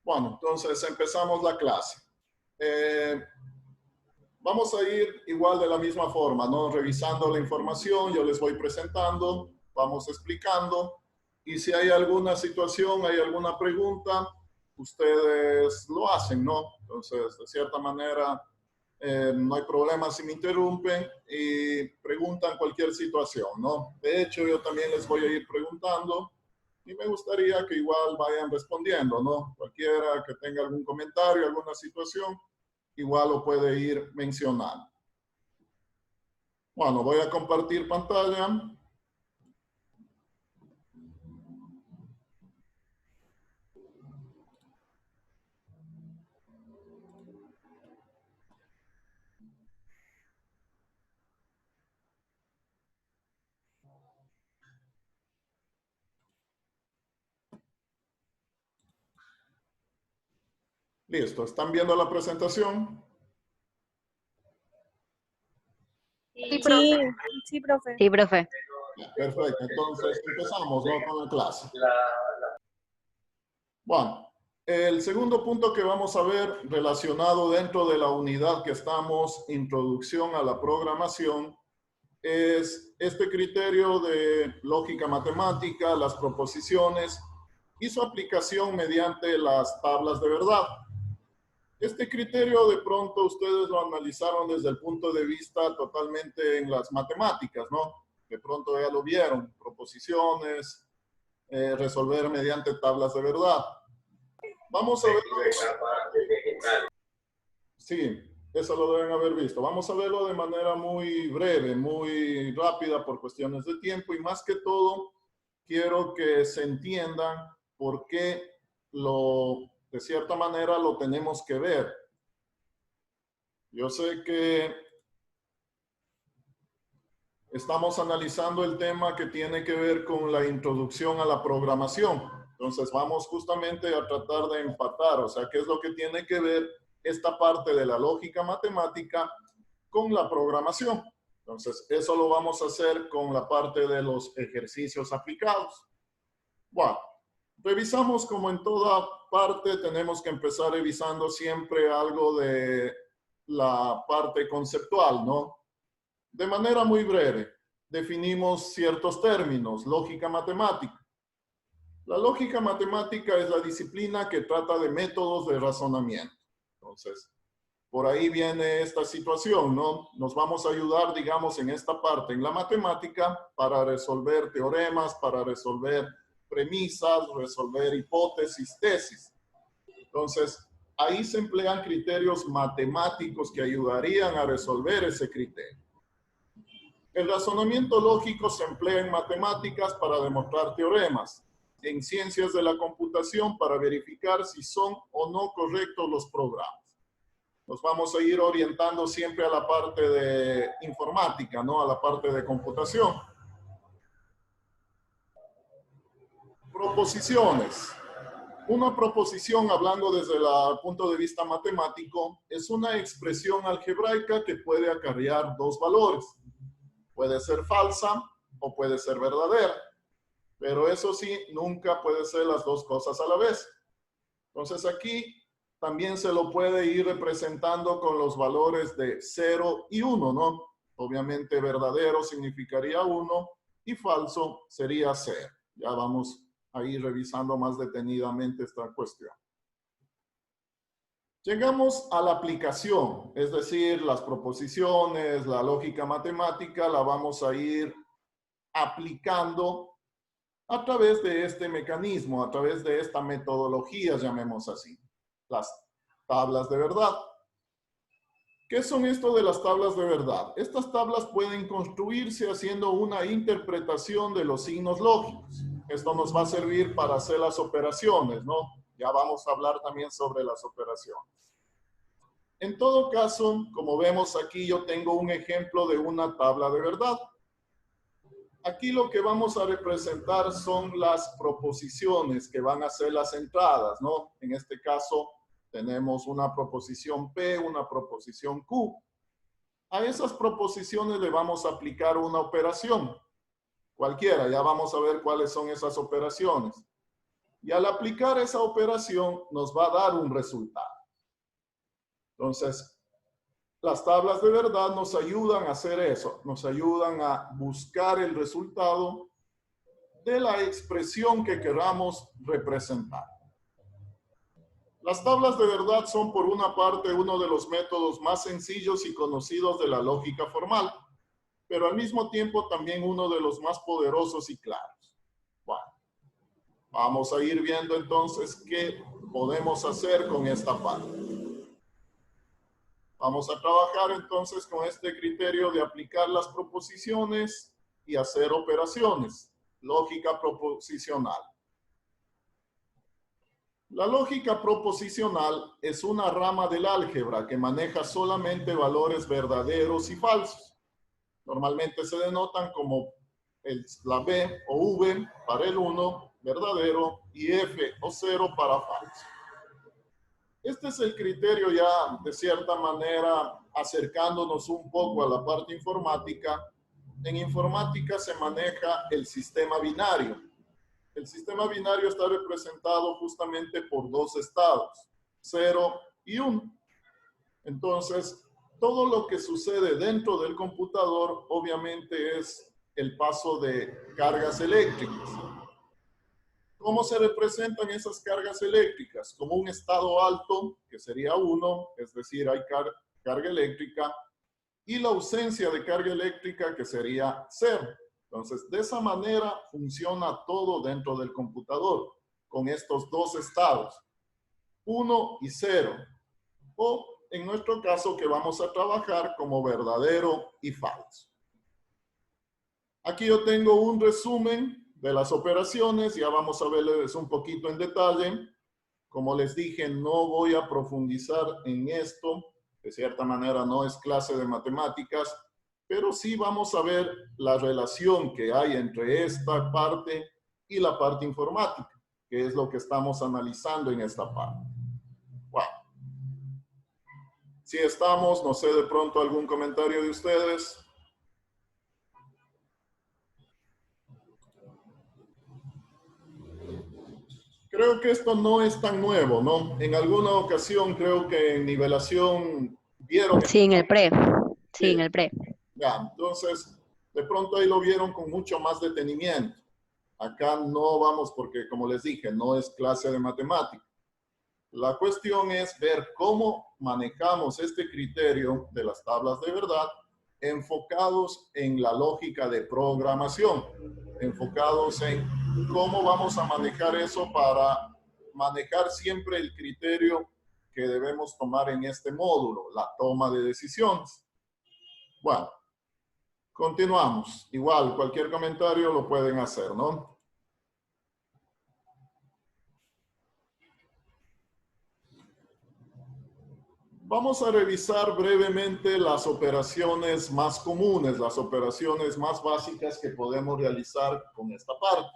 Bueno, entonces empezamos la clase. Vamos a ir igual de la misma forma, ¿no? Revisando la información, yo les voy presentando, vamos explicando, y si hay alguna situación, hay alguna pregunta, ustedes lo hacen, ¿no? Entonces, de cierta manera, no hay problema si me interrumpen y preguntan cualquier situación, ¿no? De hecho, yo también les voy a ir preguntando y me gustaría que igual vayan respondiendo, ¿no? Cualquiera que tenga algún comentario, alguna situación, igual lo puede ir mencionando. Bueno, voy a compartir pantalla. Listo, ¿están viendo la presentación? Sí, profe. Sí, profe. Sí, profe. Perfecto, entonces empezamos, ¿no? Con la clase. Bueno, el segundo punto que vamos a ver relacionado dentro de la unidad que estamos, introducción a la programación, es este criterio de lógica matemática, las proposiciones y su aplicación mediante las tablas de verdad. Este criterio de pronto ustedes lo analizaron desde el punto de vista totalmente en las matemáticas, ¿no? De pronto ya lo vieron, proposiciones, resolver mediante tablas de verdad. Vamos a verlo. Sí, eso lo deben haber visto. Vamos a verlo de manera muy breve, muy rápida por cuestiones de tiempo y más que todo quiero que se entiendan por qué de cierta manera lo tenemos que ver. Yo sé que estamos analizando el tema que tiene que ver con la introducción a la programación. Entonces vamos justamente a tratar de empatar, o sea, qué es lo que tiene que ver esta parte de la lógica matemática con la programación. Entonces eso lo vamos a hacer con la parte de los ejercicios aplicados. Bueno, revisamos como en toda parte, tenemos que empezar revisando siempre algo de la parte conceptual, ¿no? De manera muy breve, definimos ciertos términos, lógica matemática. La lógica matemática es la disciplina que trata de métodos de razonamiento. Entonces, por ahí viene esta situación, ¿no? Nos vamos a ayudar, digamos, en esta parte, en la matemática, para resolver teoremas, para resolver premisas, resolver hipótesis, tesis. Entonces, ahí se emplean criterios matemáticos que ayudarían a resolver ese criterio. El razonamiento lógico se emplea en matemáticas para demostrar teoremas, en ciencias de la computación para verificar si son o no correctos los programas. Nos vamos a ir orientando siempre a la parte de informática, ¿no? A la parte de computación. Proposiciones. Una proposición, hablando desde el punto de vista matemático, es una expresión algebraica que puede acarrear dos valores. Puede ser falsa o puede ser verdadera. Pero eso sí, nunca puede ser las dos cosas a la vez. Entonces aquí también se lo puede ir representando con los valores de 0 y 1, ¿no? Obviamente verdadero significaría 1 y falso sería 0. Ya vamos a ir revisando más detenidamente esta cuestión. Llegamos a la aplicación, es decir, las proposiciones, la lógica matemática, la vamos a ir aplicando a través de este mecanismo, a través de esta metodología, llamemos así, las tablas de verdad. ¿Qué son esto de las tablas de verdad? Estas tablas pueden construirse haciendo una interpretación de los signos lógicos. Esto nos va a servir para hacer las operaciones, ¿no? Ya vamos a hablar también sobre las operaciones. En todo caso, como vemos aquí, yo tengo un ejemplo de una tabla de verdad. Aquí lo que vamos a representar son las proposiciones que van a ser las entradas, ¿no? En este caso tenemos una proposición P, una proposición Q. A esas proposiciones le vamos a aplicar una operación. Cualquiera, ya vamos a ver cuáles son esas operaciones. Y al aplicar esa operación nos va a dar un resultado. Entonces, las tablas de verdad nos ayudan a hacer eso, nos ayudan a buscar el resultado de la expresión que queramos representar. Las tablas de verdad son, por una parte, uno de los métodos más sencillos y conocidos de la lógica formal, pero al mismo tiempo también uno de los más poderosos y claros. Bueno, vamos a ir viendo entonces qué podemos hacer con esta parte. Vamos a trabajar entonces con este criterio de aplicar las proposiciones y hacer operaciones. Lógica proposicional. La lógica proposicional es una rama del álgebra que maneja solamente valores verdaderos y falsos. Normalmente se denotan como la B o V para el 1, verdadero, y F o 0 para falso. Este es el criterio ya, de cierta manera, acercándonos un poco a la parte informática. En informática se maneja el sistema binario. El sistema binario está representado justamente por dos estados, 0 y 1. Entonces, todo lo que sucede dentro del computador, obviamente, es el paso de cargas eléctricas. ¿Cómo se representan esas cargas eléctricas? Como un estado alto, que sería 1, es decir, hay carga eléctrica, y la ausencia de carga eléctrica, que sería 0. Entonces, de esa manera funciona todo dentro del computador, con estos dos estados, 1 y 0. O, en nuestro caso, que vamos a trabajar como verdadero y falso. Aquí yo tengo un resumen de las operaciones, ya vamos a verles un poquito en detalle. Como les dije, no voy a profundizar en esto, de cierta manera no es clase de matemáticas, pero sí vamos a ver la relación que hay entre esta parte y la parte informática, que es lo que estamos analizando en esta parte. Wow. Si estamos, no sé, de pronto algún comentario de ustedes. Creo que esto no es tan nuevo, ¿no? En alguna ocasión creo que en nivelación vieron... Sí, en el pre. Sí, en el pre. Ya, entonces, de pronto ahí lo vieron con mucho más detenimiento. Acá no vamos porque, como les dije, no es clase de matemática. La cuestión es ver cómo manejamos este criterio de las tablas de verdad enfocados en la lógica de programación, enfocados en cómo vamos a manejar eso para manejar siempre el criterio que debemos tomar en este módulo, la toma de decisiones. Bueno, continuamos. Igual, cualquier comentario lo pueden hacer, ¿no? Vamos a revisar brevemente las operaciones más comunes, las operaciones más básicas que podemos realizar con esta parte.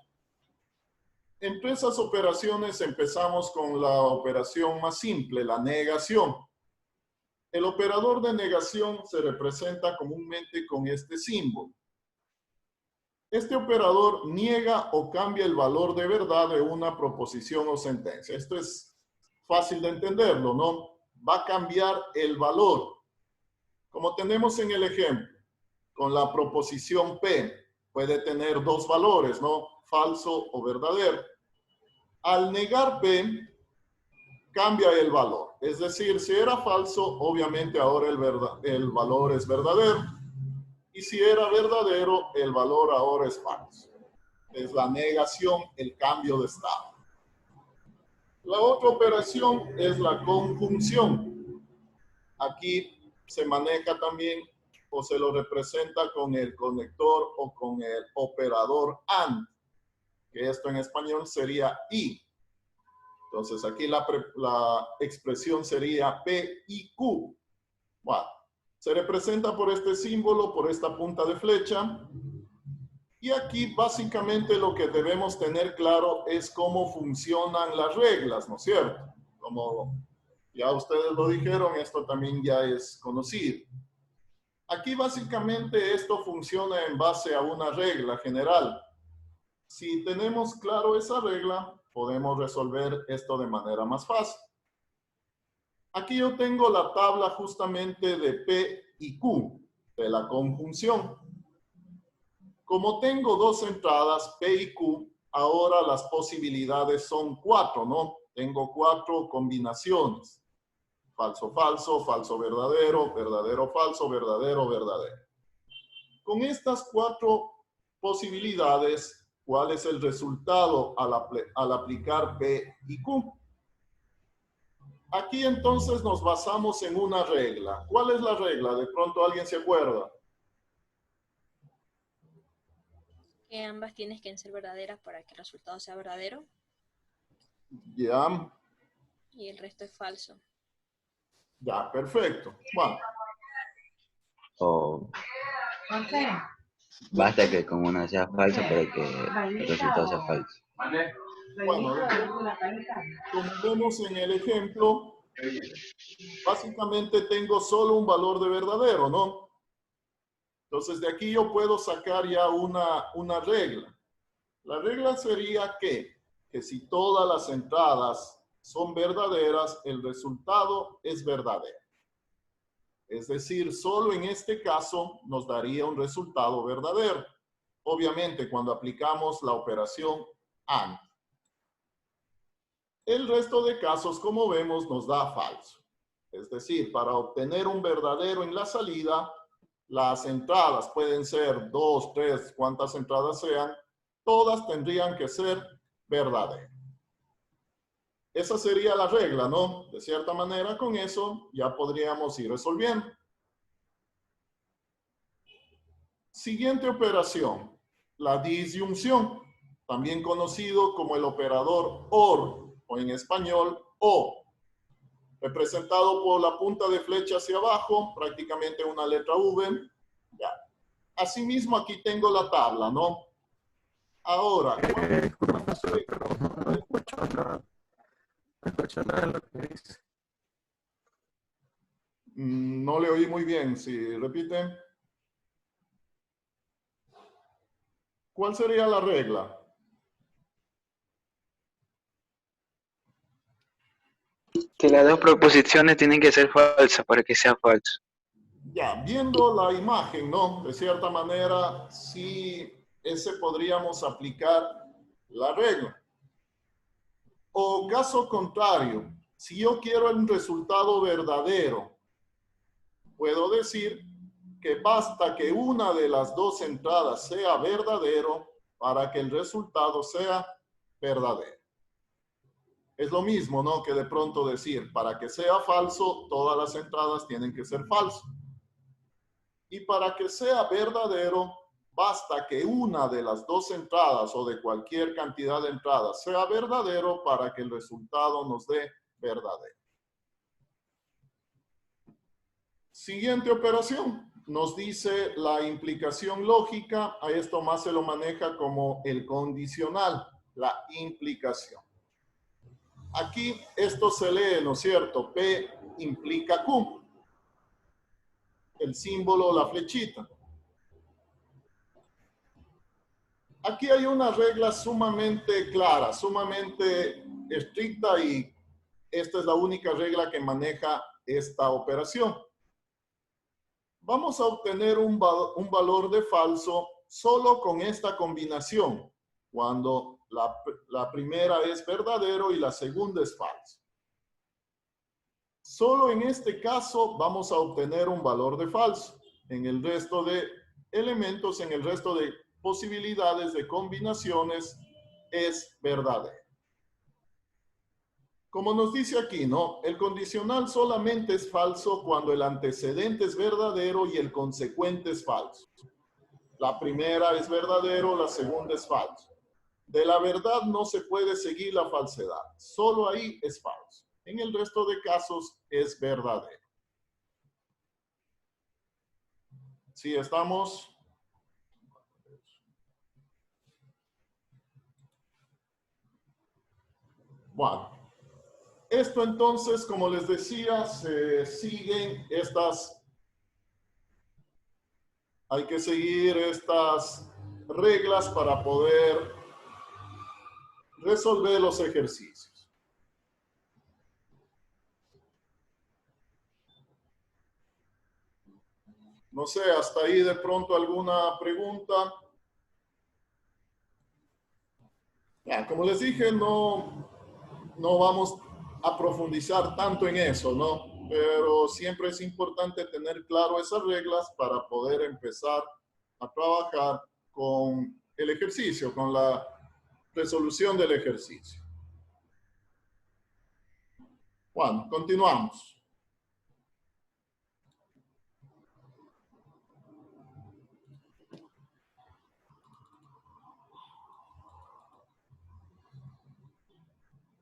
Entre esas operaciones empezamos con la operación más simple, la negación. El operador de negación se representa comúnmente con este símbolo. Este operador niega o cambia el valor de verdad de una proposición o sentencia. Esto es fácil de entenderlo, ¿no? Va a cambiar el valor. Como tenemos en el ejemplo, con la proposición P, puede tener dos valores, ¿no? Falso o verdadero. Al negar P, cambia el valor. Es decir, si era falso, obviamente ahora el valor es verdadero. Y si era verdadero, el valor ahora es falso. Es la negación, el cambio de estado. La otra operación es la conjunción. Aquí se maneja también o se lo representa con el conector o con el operador AND, que esto en español sería y. Entonces aquí la expresión sería P y Q. Bueno, se representa por este símbolo, por esta punta de flecha. Y aquí básicamente lo que debemos tener claro es cómo funcionan las reglas, ¿no es cierto? Como ya ustedes lo dijeron, esto también ya es conocido. Aquí básicamente esto funciona en base a una regla general. Si tenemos claro esa regla, podemos resolver esto de manera más fácil. Aquí yo tengo la tabla justamente de P y Q, de la conjunción. Como tengo dos entradas, P y Q, ahora las posibilidades son 4, ¿no? Tengo 4 combinaciones. Falso, falso, falso, verdadero, verdadero, falso, verdadero, verdadero. Con estas 4 posibilidades, ¿cuál es el resultado al aplicar P y Q? Aquí entonces nos basamos en una regla. ¿Cuál es la regla? De pronto alguien se acuerda. Que ambas tienen que ser verdaderas para que el resultado sea verdadero. Ya. Y el resto es falso. Ya, perfecto. Bueno. O basta que con una sea falsa para que el resultado sea falso. Bueno, como vemos en el ejemplo, básicamente tengo solo un valor de verdadero, ¿no? Entonces de aquí yo puedo sacar ya una regla. La regla sería que si todas las entradas son verdaderas, el resultado es verdadero. Es decir, solo en este caso nos daría un resultado verdadero. Obviamente, cuando aplicamos la operación AND. El resto de casos, como vemos, nos da falso. Es decir, para obtener un verdadero en la salida, las entradas pueden ser 2, 3, cuantas entradas sean, todas tendrían que ser verdaderas. Esa sería la regla, ¿no? De cierta manera, con eso ya podríamos ir resolviendo. Siguiente operación, la disyunción, también conocido como el operador OR, o en español, O, representado por la punta de flecha hacia abajo, prácticamente una letra V. Ya. Asimismo, aquí tengo la tabla, ¿no? Ahora, no le oí muy bien, si repite. ¿Cuál sería la regla? Que las dos proposiciones tienen que ser falsas para que sea falso. Ya, viendo la imagen, ¿no? De cierta manera, sí, ese podríamos aplicar la regla. O caso contrario, si yo quiero un resultado verdadero, puedo decir que basta que una de las dos entradas sea verdadero para que el resultado sea verdadero. Es lo mismo, ¿no? Que de pronto decir, para que sea falso, todas las entradas tienen que ser falsas. Y para que sea verdadero, basta que una de las dos entradas o de cualquier cantidad de entradas sea verdadero para que el resultado nos dé verdadero. Siguiente operación. Nos dice la implicación lógica. A esto más se lo maneja como el condicional, la implicación. Aquí esto se lee, ¿no es cierto? P implica Q. El símbolo, la flechita. Aquí hay una regla sumamente clara, sumamente estricta y esta es la única regla que maneja esta operación. Vamos a obtener un valor de falso solo con esta combinación, cuando la primera es verdadero y la segunda es falso. Solo en este caso vamos a obtener un valor de falso. En el resto de elementos, en el resto de posibilidades de combinaciones, es verdadero. Como nos dice aquí, ¿no? El condicional solamente es falso cuando el antecedente es verdadero y el consecuente es falso. La primera es verdadero, la segunda es falso. De la verdad no se puede seguir la falsedad. Solo ahí es falso. En el resto de casos es verdadero. ¿Sí estamos? Bueno. Esto entonces, como les decía, se siguen hay que seguir estas reglas para poder resolver los ejercicios. No sé, hasta ahí de pronto alguna pregunta. Ya, como les dije, no vamos a profundizar tanto en eso, ¿no? Pero siempre es importante tener claro esas reglas para poder empezar a trabajar con el ejercicio, con la resolución del ejercicio. Bueno, continuamos.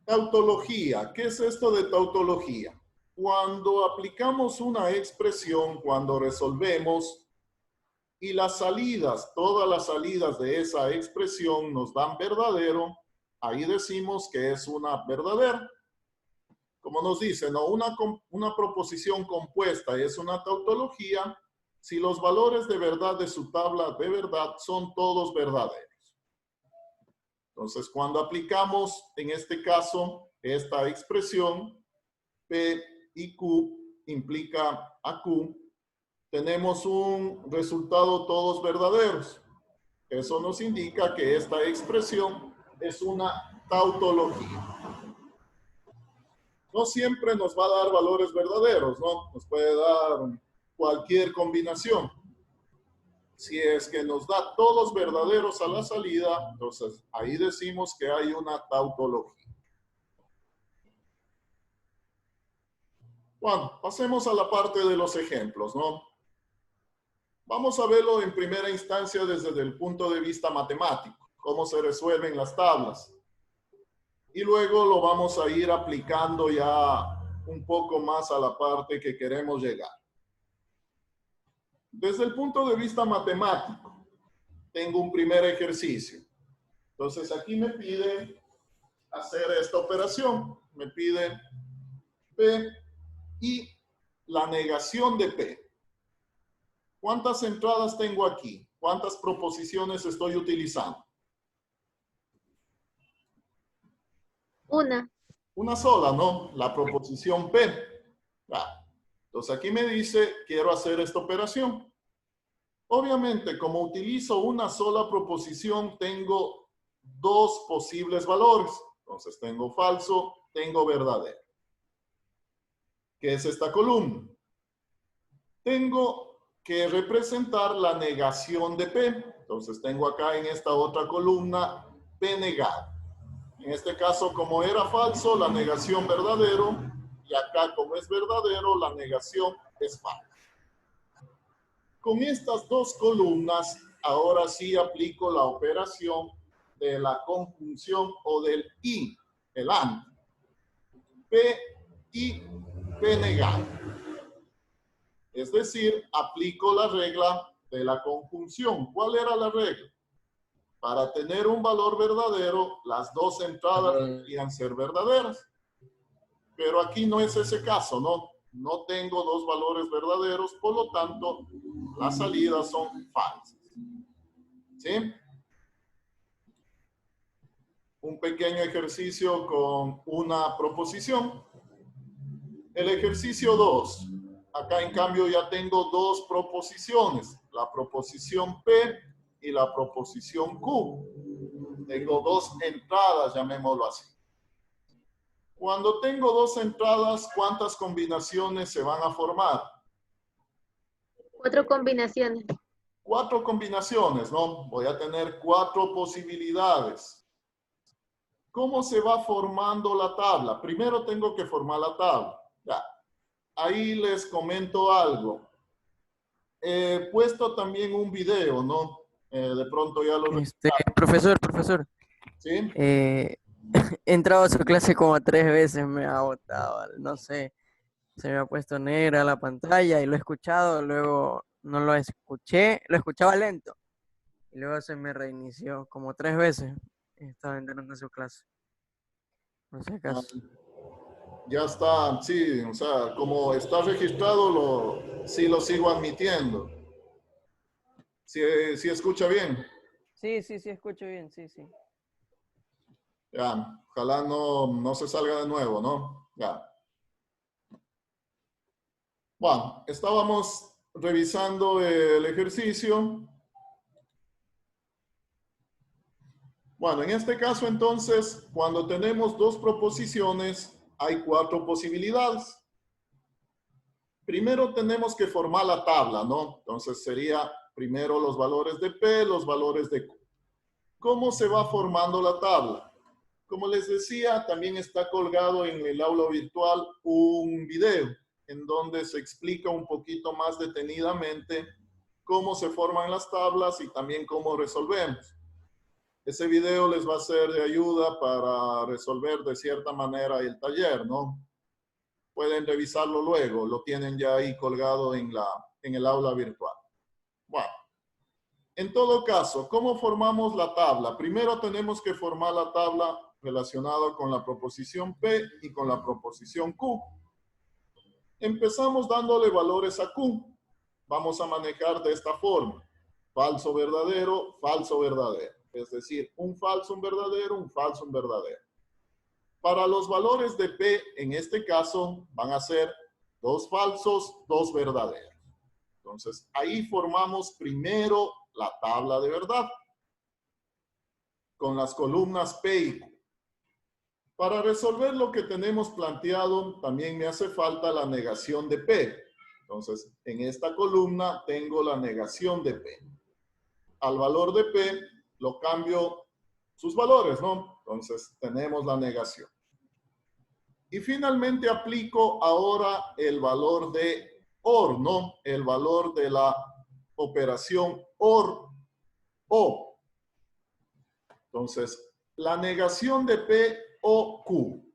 Tautología. ¿Qué es esto de tautología? Cuando aplicamos una expresión, cuando resolvemos y las salidas, todas las salidas de esa expresión nos dan verdadero, ahí decimos que es una verdadera. Como nos dice, ¿no? Una proposición compuesta es una tautología si los valores de verdad de su tabla de verdad son todos verdaderos. Entonces, cuando aplicamos, en este caso, esta expresión, P y Q implica a Q, tenemos un resultado todos verdaderos. Eso nos indica que esta expresión es una tautología. No siempre nos va a dar valores verdaderos, ¿no? Nos puede dar cualquier combinación. Si es que nos da todos verdaderos a la salida, entonces ahí decimos que hay una tautología. Bueno, pasemos a la parte de los ejemplos, ¿no? Vamos a verlo en primera instancia desde el punto de vista matemático, cómo se resuelven las tablas. Y luego lo vamos a ir aplicando ya un poco más a la parte que queremos llegar. Desde el punto de vista matemático, tengo un primer ejercicio. Entonces aquí me pide hacer esta operación. Me pide P y la negación de P. ¿Cuántas entradas tengo aquí? ¿Cuántas proposiciones estoy utilizando? Una. Una sola, ¿no? La proposición P. Entonces aquí me dice, quiero hacer esta operación. Obviamente, como utilizo una sola proposición, tengo dos posibles valores. Entonces tengo falso, tengo verdadero. ¿Qué es esta columna? Tengo que representar la negación de P. Entonces tengo acá en esta otra columna P negado. En este caso, como era falso, la negación verdadero. Y acá, como es verdadero, la negación es falsa. Con estas dos columnas, ahora sí aplico la operación de la conjunción o del y, el AND. P y P negado. Es decir, aplico la regla de la conjunción. ¿Cuál era la regla? Para tener un valor verdadero, las dos entradas deberían ser verdaderas. Pero aquí no es ese caso, ¿no? No tengo dos valores verdaderos, por lo tanto, las salidas son falsas. ¿Sí? Un pequeño ejercicio con una proposición. El ejercicio 2. Acá, en cambio, ya tengo dos proposiciones. La proposición P y la proposición Q. Tengo dos entradas, llamémoslo así. Cuando tengo dos entradas, ¿cuántas combinaciones se van a formar? 4 combinaciones. 4 combinaciones, ¿no? Voy a tener 4 posibilidades. ¿Cómo se va formando la tabla? Primero tengo que formar la tabla. Ya. Ahí les comento algo. He puesto también un video, ¿no? De pronto ya lo... Profesor, ¿Sí? he entrado a su clase como 3 veces, me ha agotado, no sé, se me ha puesto negra la pantalla y lo he escuchado, luego no lo escuché, lo escuchaba lento y luego se me reinició como 3 veces, estaba entrando a su clase, no sé acaso. Ya está, sí, o sea, como está registrado, sí lo sigo admitiendo. Sí escucha bien. Sí, escucho bien, sí. Ya, ojalá no se salga de nuevo, ¿no? Ya. Bueno, estábamos revisando el ejercicio. Bueno, en este caso entonces, cuando tenemos dos proposiciones, hay 4 posibilidades. Primero tenemos que formar la tabla, ¿no? Entonces sería primero los valores de P, los valores de Q. ¿Cómo se va formando la tabla? Como les decía, también está colgado en el aula virtual un video en donde se explica un poquito más detenidamente cómo se forman las tablas y también cómo resolvemos. Ese video les va a ser de ayuda para resolver de cierta manera el taller, ¿no? Pueden revisarlo luego, lo tienen ya ahí colgado en el aula virtual. Bueno, en todo caso, ¿cómo formamos la tabla? Primero tenemos que formar la tabla relacionada con la proposición P y con la proposición Q. Empezamos dándole valores a Q. Vamos a manejar de esta forma. Falso, verdadero, falso, verdadero. Es decir, un falso, un verdadero, un falso, un verdadero. Para los valores de P, en este caso, van a ser 2 falsos, 2 verdaderos. Entonces, ahí formamos primero la tabla de verdad con las columnas P y Q. Para resolver lo que tenemos planteado, también me hace falta la negación de P. Entonces, en esta columna tengo la negación de P. Al valor de P lo cambio sus valores, ¿no? Entonces, tenemos la negación. Y finalmente aplico ahora el valor de OR, ¿no? El valor de la operación OR, O. Entonces, la negación de P o Q.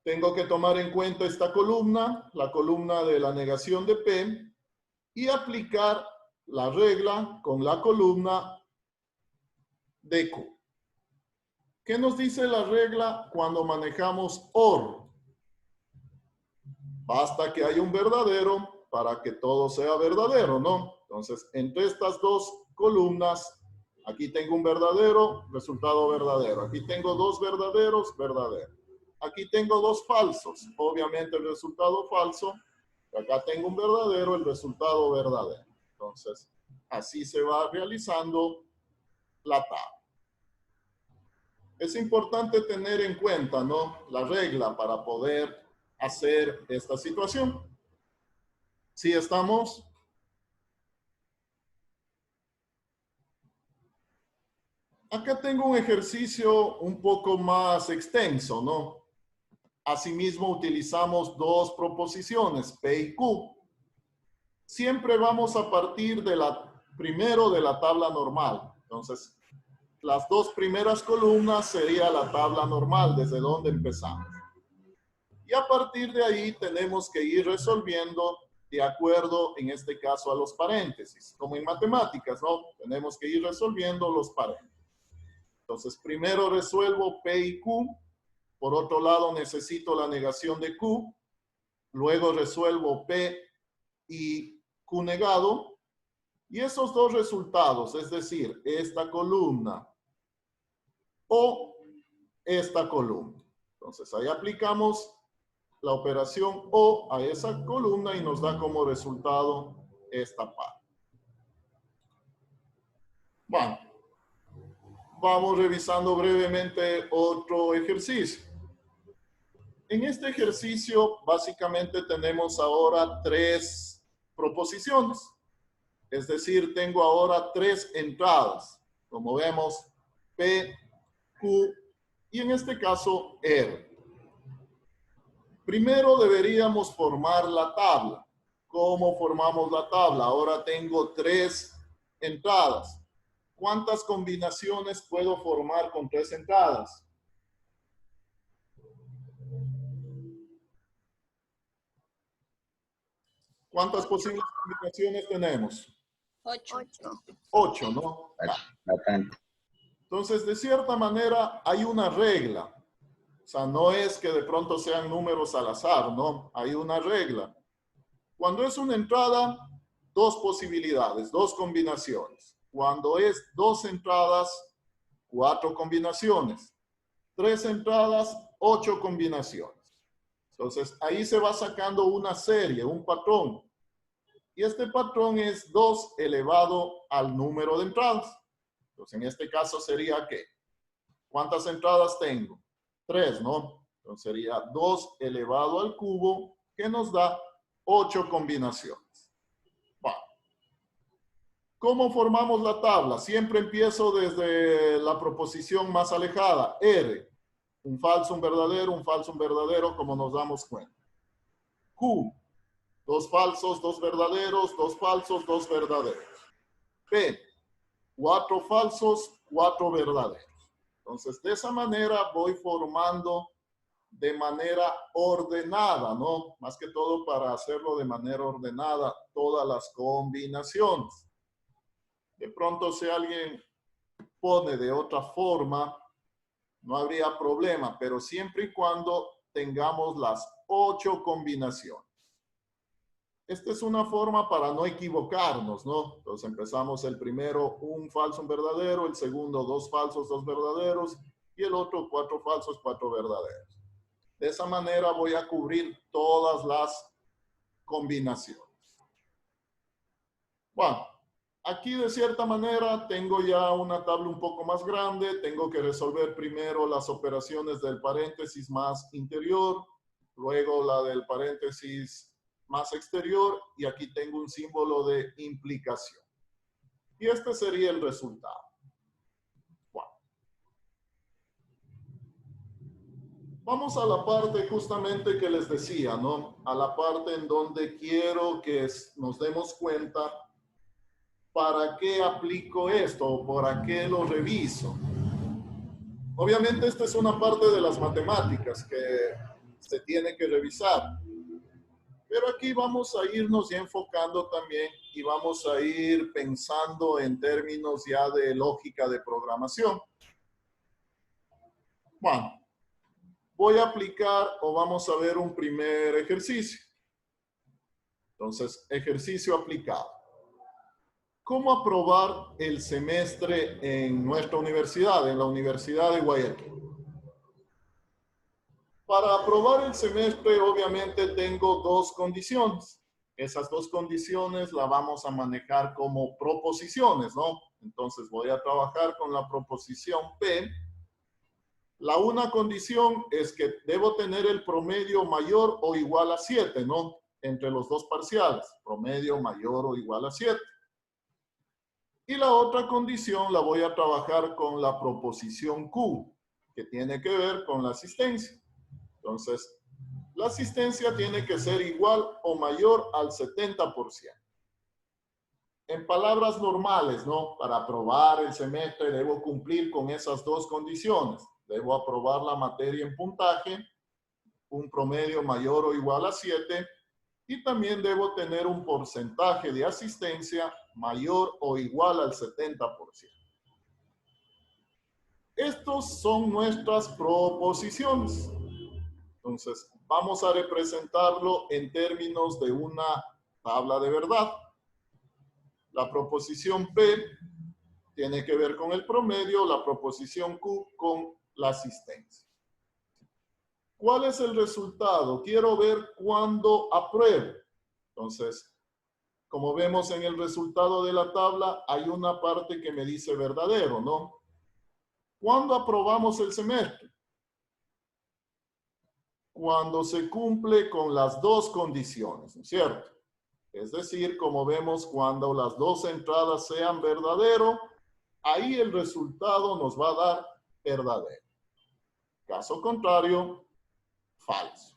Tengo que tomar en cuenta esta columna, la columna de la negación de P, y aplicar la regla con la columna de Q. ¿Qué nos dice la regla cuando manejamos OR? Basta que haya un verdadero para que todo sea verdadero, ¿no? Entonces, entre estas dos columnas, aquí tengo un verdadero, resultado verdadero. Aquí tengo 2 verdaderos, verdadero. Aquí tengo 2 falsos, obviamente el resultado falso. Acá tengo un verdadero, el resultado verdadero. Entonces, así se va realizando la tabla. Es importante tener en cuenta, ¿no?, la regla para poder hacer esta situación. ¿Sí estamos? Acá tengo un ejercicio un poco más extenso, ¿no? Asimismo, utilizamos 2 proposiciones, P y Q. Siempre vamos a partir primero de la tabla normal. Entonces, las 2 primeras columnas sería la tabla normal, desde donde empezamos. Y a partir de ahí tenemos que ir resolviendo de acuerdo, en este caso, a los paréntesis. Como en matemáticas, ¿no? Tenemos que ir resolviendo los paréntesis. Entonces, primero resuelvo P y Q. Por otro lado, necesito la negación de Q. Luego resuelvo P y Q negado. Y esos 2 resultados, es decir, esta columna o esta columna. Entonces, ahí aplicamos la operación O a esa columna y nos da como resultado esta parte. Bueno, vamos revisando brevemente otro ejercicio. En este ejercicio, básicamente tenemos ahora 3 proposiciones. Es decir, tengo ahora 3 entradas. Como vemos, P, Q y en este caso R. Primero deberíamos formar la tabla. ¿Cómo formamos la tabla? Ahora tengo 3 entradas. ¿Cuántas combinaciones puedo formar con 3 entradas? ¿Cuántas posibles combinaciones tenemos? 8. 8, ¿no? Bastante. Entonces, de cierta manera, hay una regla. O sea, no es que de pronto sean números al azar, ¿no? Hay una regla. Cuando es una entrada, 2 posibilidades, 2 combinaciones. Cuando es 2 entradas, 4 combinaciones. 3 entradas, 8 combinaciones. Entonces, ahí se va sacando una serie, un patrón. Y este patrón es 2 elevado al número de entradas. Entonces, en este caso sería ¿qué? ¿Cuántas entradas tengo? 3, ¿no? Entonces sería 2 elevado al cubo, que nos da 8 combinaciones. Va. ¿Cómo formamos la tabla? Siempre empiezo desde la proposición más alejada, R. Un falso, un verdadero, como nos damos cuenta. Q. 2 falsos, 2 verdaderos, 2 falsos, 2 verdaderos. P. 4 falsos, 4 verdaderos. Entonces, de esa manera voy formando de manera ordenada, ¿no? Más que todo para hacerlo de manera ordenada, todas las combinaciones. De pronto, si alguien pone de otra forma, no habría problema, pero siempre y cuando tengamos las 8 combinaciones. Esta es una forma para no equivocarnos, ¿no? Entonces empezamos el primero, un falso, un verdadero, el segundo, 2 falsos, 2 verdaderos, y el otro, 4 falsos, 4 verdaderos. De esa manera voy a cubrir todas las combinaciones. Bueno, aquí de cierta manera tengo ya una tabla un poco más grande. Tengo que resolver primero las operaciones del paréntesis más interior, luego la del paréntesis más exterior, y aquí tengo un símbolo de implicación. Y este sería el resultado. Bueno. Vamos a la parte justamente que les decía, ¿no? A la parte en donde quiero que nos demos cuenta para qué aplico esto o para qué lo reviso. Obviamente esta es una parte de las matemáticas que se tiene que revisar. Pero aquí vamos a irnos ya enfocando también y vamos a ir pensando en términos ya de lógica de programación. Bueno, voy a aplicar o vamos a ver un primer ejercicio. Entonces, ejercicio aplicado. ¿Cómo aprobar el semestre en nuestra universidad, en la Universidad de Guayaquil? Para aprobar el semestre, obviamente, tengo 2 condiciones. Esas 2 condiciones las vamos a manejar como proposiciones, ¿no? Entonces, voy a trabajar con la proposición P. La una condición es que debo tener el promedio mayor o igual a 7, ¿no? Entre los 2 parciales. Promedio mayor o igual a 7. Y la otra condición la voy a trabajar con la proposición Q, que tiene que ver con la asistencia. Entonces, la asistencia tiene que ser igual o mayor al 70%. En palabras normales, ¿no? Para aprobar el semestre debo cumplir con esas 2 condiciones. Debo aprobar la materia en puntaje, un promedio mayor o igual a 7, y también debo tener un porcentaje de asistencia mayor o igual al 70%. Estos son nuestras proposiciones. Entonces, vamos a representarlo en términos de una tabla de verdad. La proposición P tiene que ver con el promedio, la proposición Q con la asistencia. ¿Cuál es el resultado? Quiero ver cuándo apruebo. Entonces, como vemos en el resultado de la tabla, hay una parte que me dice verdadero, ¿no? ¿Cuándo aprobamos el semestre? Cuando se cumple con las 2 condiciones, ¿no es cierto? Es decir, como vemos, cuando las 2 entradas sean verdadero, ahí el resultado nos va a dar verdadero. Caso contrario, falso.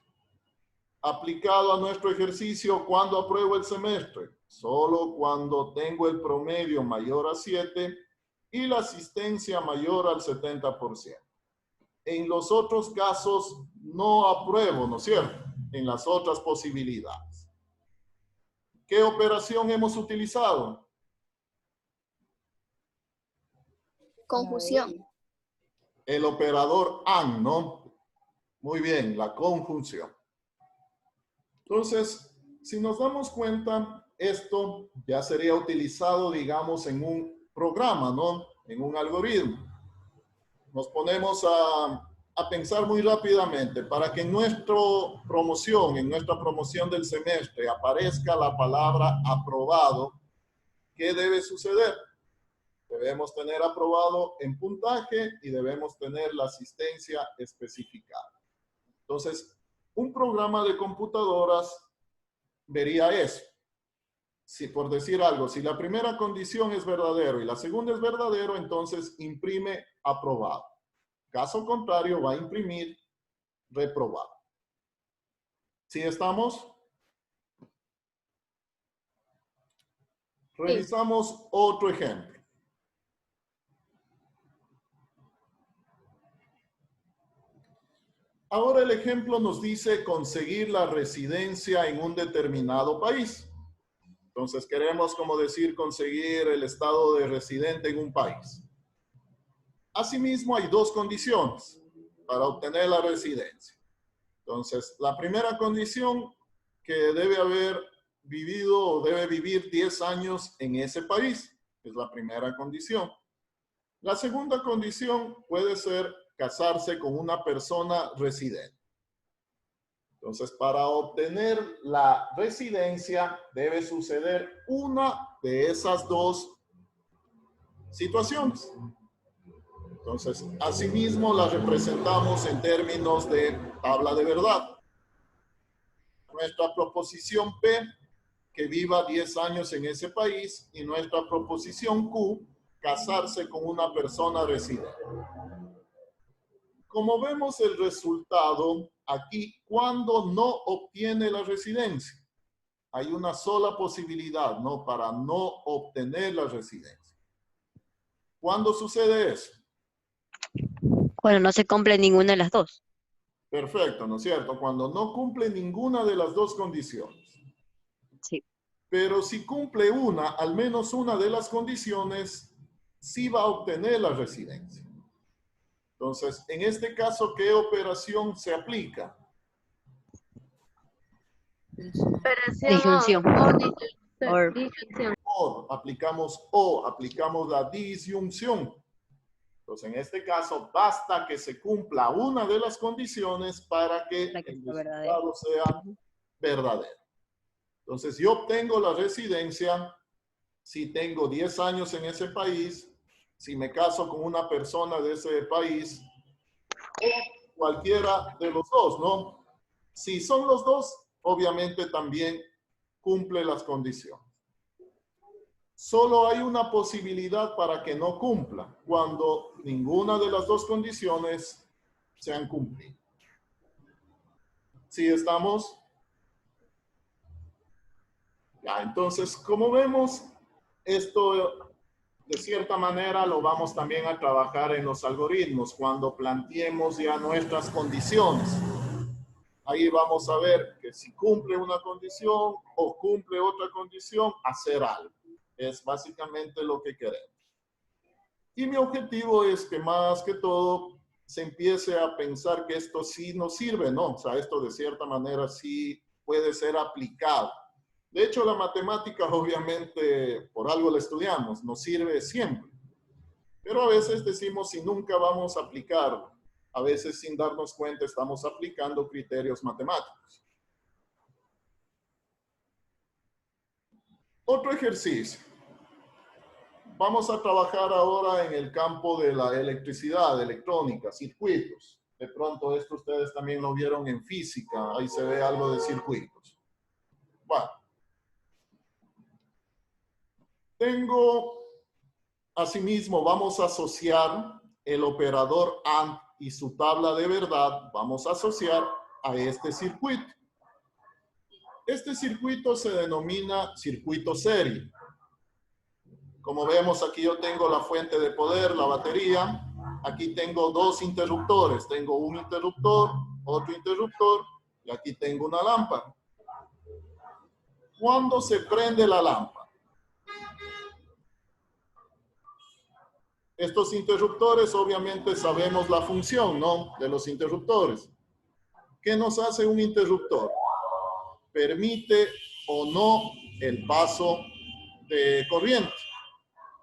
Aplicado a nuestro ejercicio, ¿cuándo apruebo el semestre? Solo cuando tengo el promedio mayor a 7 y la asistencia mayor al 70%. En los otros casos no apruebo, ¿no es cierto? En las otras posibilidades. ¿Qué operación hemos utilizado? Conjunción. El operador AND, ¿no? Muy bien, la conjunción. Entonces, si nos damos cuenta, esto ya sería utilizado, digamos, en un programa, ¿no? En un algoritmo. nos ponemos a pensar muy rápidamente para que en nuestra promoción del semestre aparezca la palabra aprobado, ¿qué debe suceder? Debemos tener aprobado en puntaje y debemos tener la asistencia especificada. Entonces, un programa de computadoras vería eso. Si por decir algo, si la primera condición es verdadero y la segunda es verdadero, entonces imprime aprobado. Caso contrario, va a imprimir reprobado. ¿Sí estamos? Revisamos otro ejemplo. Ahora el ejemplo nos dice conseguir la residencia en un determinado país. Entonces queremos, como decir, conseguir el estado de residente en un país. Asimismo, hay dos condiciones para obtener la residencia. Entonces, la primera condición, que debe haber vivido o debe vivir 10 años en ese país, es la primera condición. La segunda condición puede ser casarse con una persona residente. Entonces, para obtener la residencia debe suceder una de esas dos situaciones. Entonces, asimismo, la representamos en términos de tabla de verdad. Nuestra proposición P, que viva 10 años en ese país, y nuestra proposición Q, casarse con una persona residente. Como vemos el resultado aquí, cuando no obtiene la residencia, hay una sola posibilidad, ¿no? Para no obtener la residencia. ¿Cuándo sucede eso? Cuando no se cumple ninguna de las dos. Perfecto, ¿no es cierto? Cuando no cumple ninguna de las dos condiciones. Sí. Pero si cumple una, al menos una de las condiciones, sí va a obtener la residencia. Entonces, en este caso, ¿qué operación se aplica? Disyunción. Disyunción. Aplicamos la disyunción. Entonces, en este caso, basta que se cumpla una de las condiciones para que el resultado sea verdadero. Entonces, yo obtengo la residencia si tengo 10 años en ese país, si me caso con una persona de ese país, o cualquiera de los dos, ¿no? Si son los dos, obviamente también cumple las condiciones. Solo hay una posibilidad para que no cumpla, cuando ninguna de las dos condiciones se han cumplido. ¿Sí estamos? Ya, entonces, como vemos, esto de cierta manera lo vamos también a trabajar en los algoritmos cuando planteemos ya nuestras condiciones. Ahí vamos a ver que si cumple una condición o cumple otra condición, hacer algo. Es básicamente lo que queremos. Y mi objetivo es que más que todo se empiece a pensar que esto sí nos sirve, ¿no? O sea, esto de cierta manera sí puede ser aplicado. De hecho, la matemática, obviamente, por algo la estudiamos, nos sirve siempre. Pero a veces decimos si nunca vamos a aplicarlo. A veces sin darnos cuenta estamos aplicando criterios matemáticos. Otro ejercicio. Vamos a trabajar ahora en el campo de la electricidad, electrónica, circuitos. De pronto esto ustedes también lo vieron en física. Ahí se ve algo de circuitos. Bueno. Asimismo, vamos a asociar el operador AND y su tabla de verdad. Vamos a asociar a este circuito. Este circuito se denomina circuito serie. Como vemos, aquí yo tengo la fuente de poder, la batería. Aquí tengo dos interruptores. Tengo un interruptor, otro interruptor, y aquí tengo una lámpara. ¿Cuándo se prende la lámpara? Estos interruptores, obviamente sabemos la función, ¿no? De los interruptores. ¿Qué nos hace un interruptor? Permite o no el paso de corriente.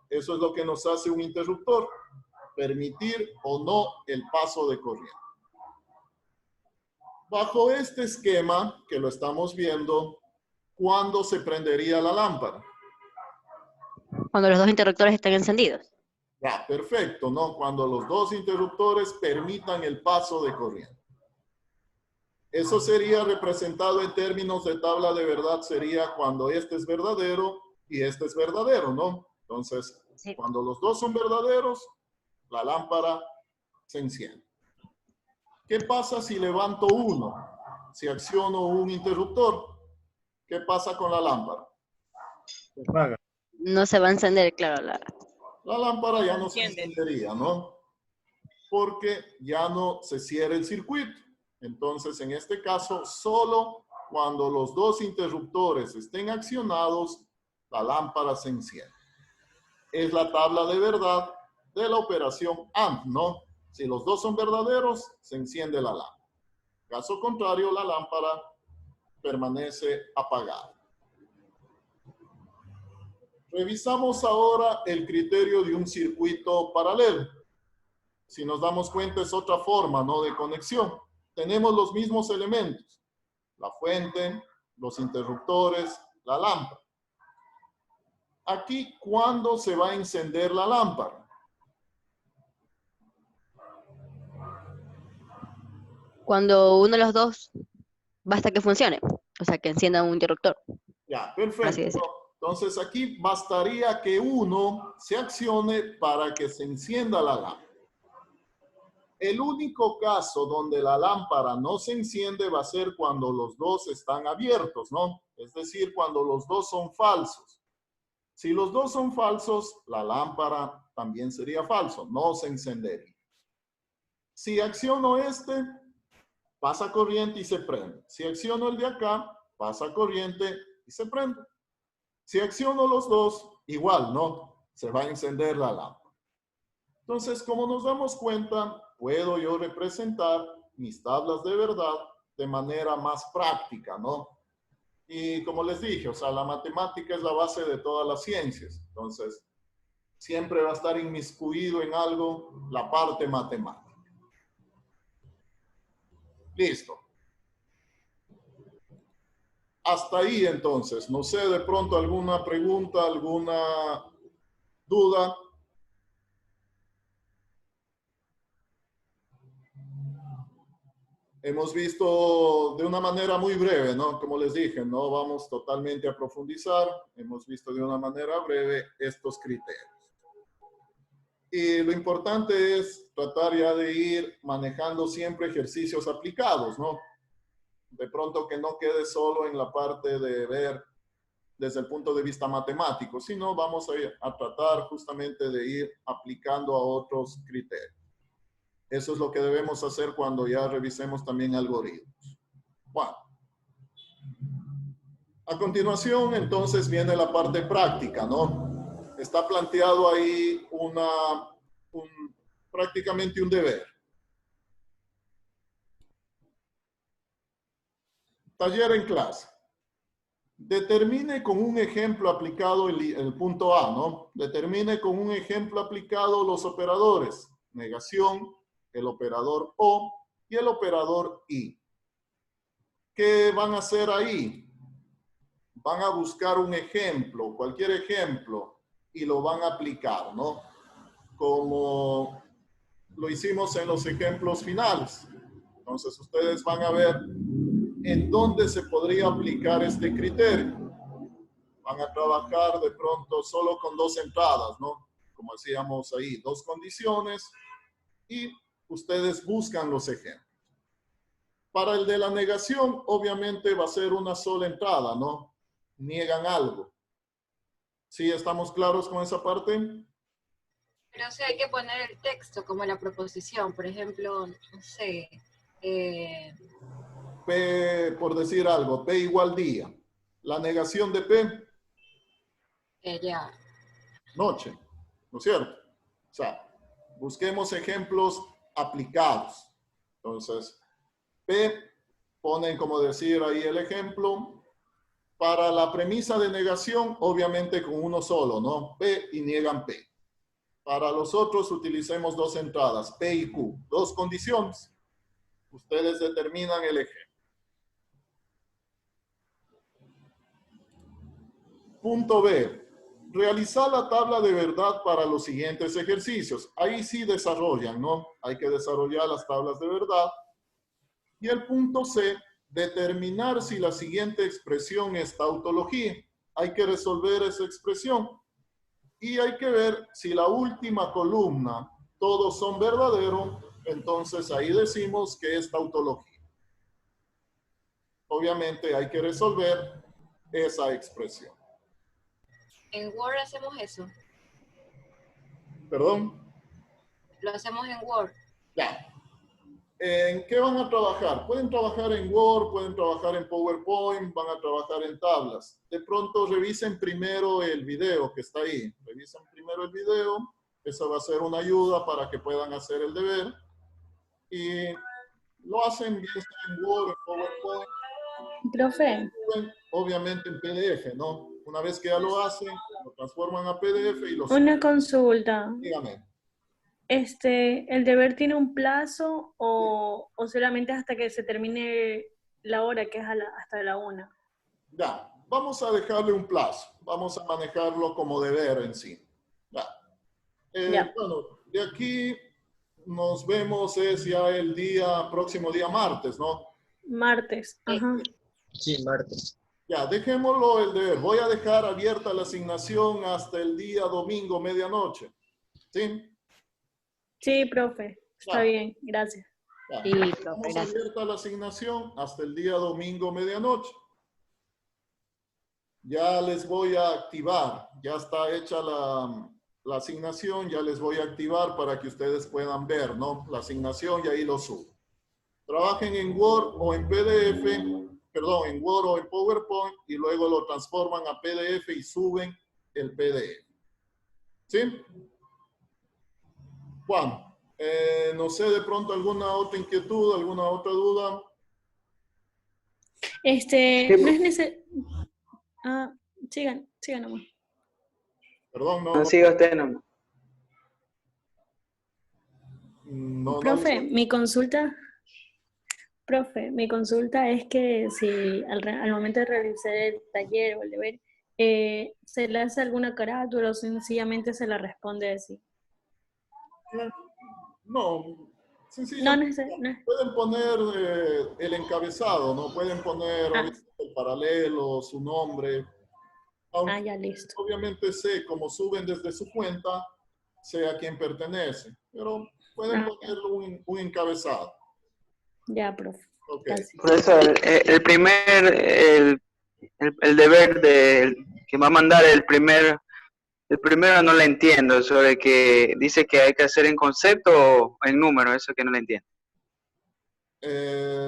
Eso es lo que nos hace un interruptor. permitir o no el paso de corriente. Bajo este esquema que lo estamos viendo, ¿cuándo se prendería la lámpara? Cuando los dos interruptores estén encendidos. Ya, perfecto, ¿no? Cuando los dos interruptores permitan el paso de corriente. Eso sería representado en términos de tabla de verdad, sería cuando este es verdadero y este es verdadero, ¿no? Entonces, Sí. cuando los dos son verdaderos, la lámpara se enciende. ¿Qué pasa si levanto uno? Si acciono un interruptor, ¿qué pasa con la lámpara? Se apaga. No se va a encender, claro. La lámpara ya no se encendería, ¿no? Porque ya no se cierra el circuito. Entonces, en este caso, solo cuando los dos interruptores estén accionados, la lámpara se enciende. Es la tabla de verdad de la operación AND, ¿no? Si los dos son verdaderos, se enciende la lámpara. Caso contrario, la lámpara permanece apagada. Revisamos ahora el criterio de un circuito paralelo. Si nos damos cuenta, es otra forma, ¿no?, de conexión. Tenemos los mismos elementos: la fuente, los interruptores, la lámpara. Aquí, ¿cuándo se va a encender la lámpara? Cuando uno de los dos basta que funcione. O sea, que encienda un interruptor. Ya, Así perfecto. es. Entonces, aquí bastaría que uno se accione para que se encienda la lámpara. El único caso donde la lámpara no se enciende va a ser cuando los dos están abiertos, ¿no? Es decir, cuando los dos son falsos. Si los dos son falsos, la lámpara también sería falso, no se encendería. Si acciono este, pasa corriente y se prende. Si acciono el de acá, pasa corriente y se prende. Si acciono los dos, igual, ¿no? Se va a encender la lámpara. Entonces, como nos damos cuenta, puedo yo representar mis tablas de verdad de manera más práctica, ¿no? Y como les dije, o sea, la matemática es la base de todas las ciencias. Entonces, siempre va a estar inmiscuido en algo la parte matemática. Listo. Hasta ahí, entonces. No sé, de pronto alguna pregunta, alguna duda. Hemos visto de una manera muy breve, ¿no? Como les dije, no vamos totalmente a profundizar. Hemos visto de una manera breve estos criterios. Y lo importante es tratar ya de ir manejando siempre ejercicios aplicados, ¿no? De pronto que no quede solo en la parte de ver desde el punto de vista matemático, sino vamos a tratar justamente de ir aplicando a otros criterios. Eso es lo que debemos hacer cuando ya revisemos también algoritmos. Bueno. A continuación, entonces, viene la parte práctica, ¿no? Está planteado ahí prácticamente un deber. Taller en clase. Determine con un ejemplo aplicado el punto A, ¿no? Determine con un ejemplo aplicado los operadores: negación, el operador O y el operador I. ¿Qué van a hacer ahí? Van a buscar un ejemplo, cualquier ejemplo, y lo van a aplicar, ¿no? Como lo hicimos en los ejemplos finales. Entonces, ustedes van a ver en dónde se podría aplicar este criterio. Van a trabajar de pronto solo con dos entradas, ¿no? Como decíamos ahí, dos condiciones, y ustedes buscan los ejemplos. Para el de la negación, obviamente va a ser una sola entrada, ¿no? Niegan algo. ¿Sí estamos claros con esa parte? Pero sí hay que poner el texto como la proposición, por ejemplo, no sé. P, por decir algo, P igual día. La negación de P, Ya. noche, ¿no es cierto? O sea, busquemos ejemplos aplicados. Entonces, P, ponen como decir ahí el ejemplo. Para la premisa de negación, obviamente con uno solo, ¿no? P y niegan P. Para los otros utilicemos dos entradas, P y Q, dos condiciones. Ustedes determinan el eje. Punto B. Realizar la tabla de verdad para los siguientes ejercicios. Ahí sí desarrollan, ¿no? Hay que desarrollar las tablas de verdad. Y el punto C. Determinar si la siguiente expresión es tautología. Hay que resolver esa expresión. Y hay que ver si la última columna, todos son verdaderos, entonces ahí decimos que es tautología. Obviamente hay que resolver esa expresión. En Word hacemos eso. ¿Perdón? Lo hacemos en Word. Ya. ¿En qué van a trabajar? Pueden trabajar en Word, pueden trabajar en PowerPoint, van a trabajar en tablas. De pronto revisen primero el video que está ahí. Revisen primero el video. Eso va a ser una ayuda para que puedan hacer el deber. Y lo hacen bien sea en Word, en PowerPoint. Profe, Obviamente en PDF, ¿no? Una vez que ya lo hacen, lo transforman a PDF y lo suben. una consulta. Dígame. ¿El deber tiene un plazo o solamente hasta que se termine la hora, que es hasta la 1? Ya, vamos a dejarle un plazo. Vamos a manejarlo como deber en sí. Ya. Ya. Bueno, de aquí nos vemos es ya el próximo día martes, ¿no? Martes. Ajá. Sí, martes. Ya, dejémoslo el deber. Voy a dejar abierta la asignación hasta el día domingo, medianoche. ¿Sí? Sí, profe. Está Ya. bien, gracias. Ya. Sí, profe, Dejamos gracias. abierta la asignación hasta el día domingo, medianoche. Ya les voy a activar. Ya está hecha la asignación. Ya les voy a activar para que ustedes puedan ver, ¿no? La asignación y ahí lo subo. Trabajen en Word o en PDF, perdón, en Word o en PowerPoint y luego lo transforman a PDF y suben el PDF. ¿Sí? Juan, no sé, de pronto alguna otra inquietud, alguna otra duda. No es necesario. Ah, sigan nomás. Perdón, No siga usted, no. Profe, mi consulta es que si al momento de realizar el taller o el deber, ¿se le hace alguna carátula o sencillamente se la responde así? No, sencillamente No. pueden poner el encabezado, ¿no? Pueden poner el paralelo, su nombre. Aunque ya, listo. obviamente sé, como suben desde su cuenta, sé a quién pertenece. Pero pueden poner un encabezado. Ya, profe. Ok. Gracias. Profesor, el deber que va a mandar el primero no lo entiendo, sobre que dice que hay que hacer en concepto o en número, eso que no lo entiendo.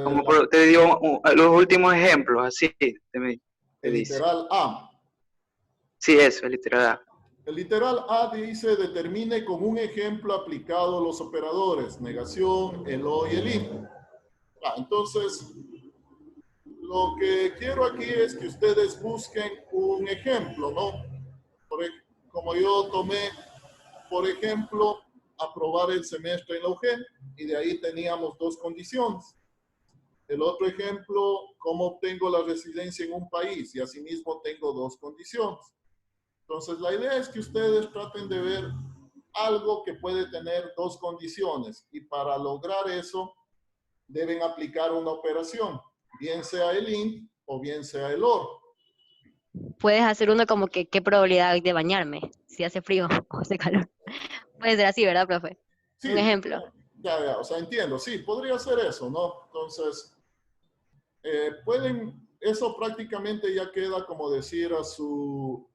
Como te digo, los últimos ejemplos, así te el dice. literal A. Sí, eso, el literal A. El literal A dice determine con un ejemplo aplicado los operadores, negación, el o y el in. Entonces, lo que quiero aquí es que ustedes busquen un ejemplo, ¿no? Como yo tomé, por ejemplo, aprobar el semestre en la UGEL y de ahí teníamos dos condiciones. El otro ejemplo, cómo obtengo la residencia en un país y asimismo tengo dos condiciones. Entonces, la idea es que ustedes traten de ver algo que puede tener dos condiciones y para lograr eso deben aplicar una operación, bien sea el INT o bien sea el OR. Puedes hacer uno como que, ¿qué probabilidad hay de bañarme? Si hace frío o hace calor. Puede ser así, ¿verdad, profe? Sí, Un ejemplo. Ya, o sea, entiendo, sí, podría ser eso, ¿no? Entonces, eso prácticamente ya queda como decir a su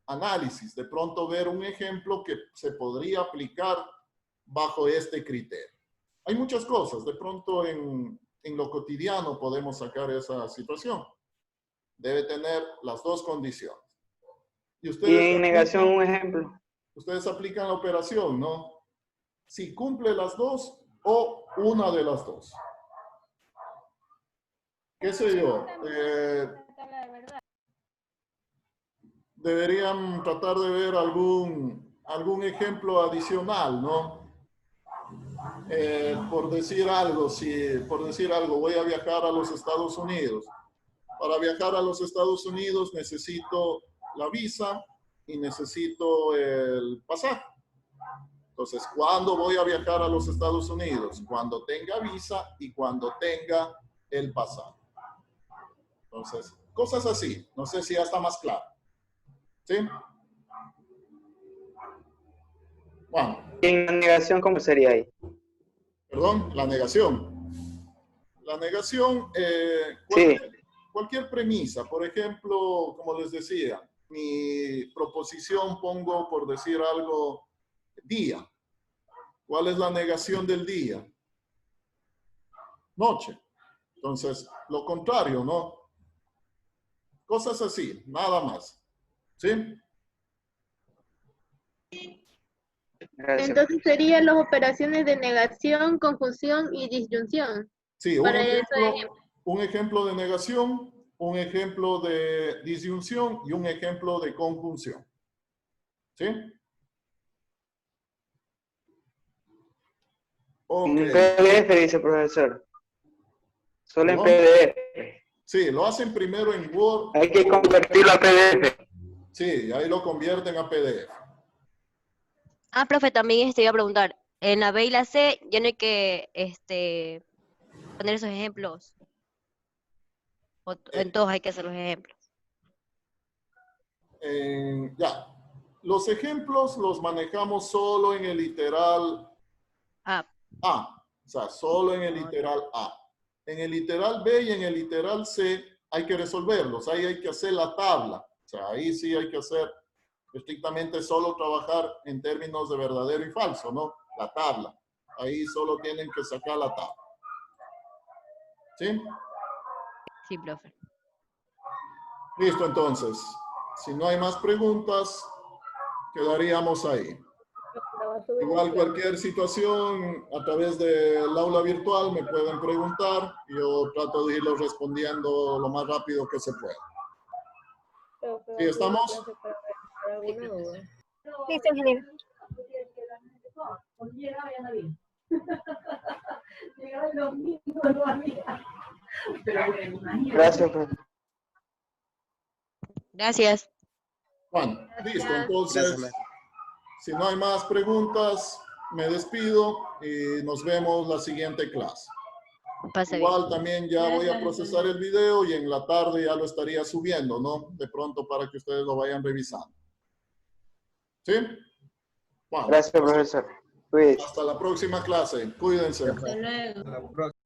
análisis, de pronto ver un ejemplo que se podría aplicar bajo este criterio. Hay muchas cosas, de pronto en lo cotidiano podemos sacar esa situación. Debe tener las dos condiciones. Y en negación, un ejemplo. Ustedes aplican la operación, ¿no? Si cumple las dos o una de las dos. ¿Qué sé yo? Deberían tratar de ver algún ejemplo adicional, ¿no? Por decir algo, voy a viajar a los Estados Unidos. Para viajar a los Estados Unidos necesito la visa y necesito el pasaje. Entonces, ¿cuándo voy a viajar a los Estados Unidos? Cuando tenga visa y cuando tenga el pasaje. Entonces, cosas así. No sé si ya está más claro. ¿Sí? Bueno. ¿Y en la negación cómo sería ahí? Perdón, la negación. La negación, cualquier premisa. Por ejemplo, como les decía, mi proposición pongo, por decir algo, día. ¿Cuál es la negación del día? Noche. Entonces, lo contrario, ¿no? Cosas así, nada más. ¿Sí? Gracias. Entonces serían las operaciones de negación, conjunción y disyunción. Sí, Para eso un ejemplo de negación, un ejemplo de disyunción y un ejemplo de conjunción. ¿Sí? En Ok. PDF dice profesor. Solo en ¿Perdón? PDF. Sí, lo hacen primero en Word. Hay que convertirlo a PDF. Sí, ahí lo convierten a PDF. Ah, profe, también iba a preguntar. En la B y la C ya no hay que poner esos ejemplos. En todos hay que hacer los ejemplos. Ya. Los ejemplos los manejamos solo en el literal A. O sea, solo en el literal A. En el literal B y en el literal C hay que resolverlos. Ahí hay que hacer la tabla. O sea, ahí sí hay que hacer estrictamente solo trabajar en términos de verdadero y falso, ¿no? La tabla. Ahí solo tienen que sacar la tabla. ¿Sí? Sí, profe. Listo, entonces. Si no hay más preguntas, quedaríamos ahí. Igual cualquier situación a través del aula virtual me pueden preguntar. Yo trato de irlo respondiendo lo más rápido que se pueda. ¿Sí estamos? Listo, ingeniero. Gracias, profesor. Gracias. Bueno, listo. Entonces, si no hay más preguntas, me despido y nos vemos la siguiente clase. Igual también ya voy a procesar el video y en la tarde ya lo estaría subiendo, ¿no? De pronto para que ustedes lo vayan revisando. ¿Sí? Bueno, Gracias, profesor. Cuídese. hasta la próxima clase. Cuídense. Hasta la próxima.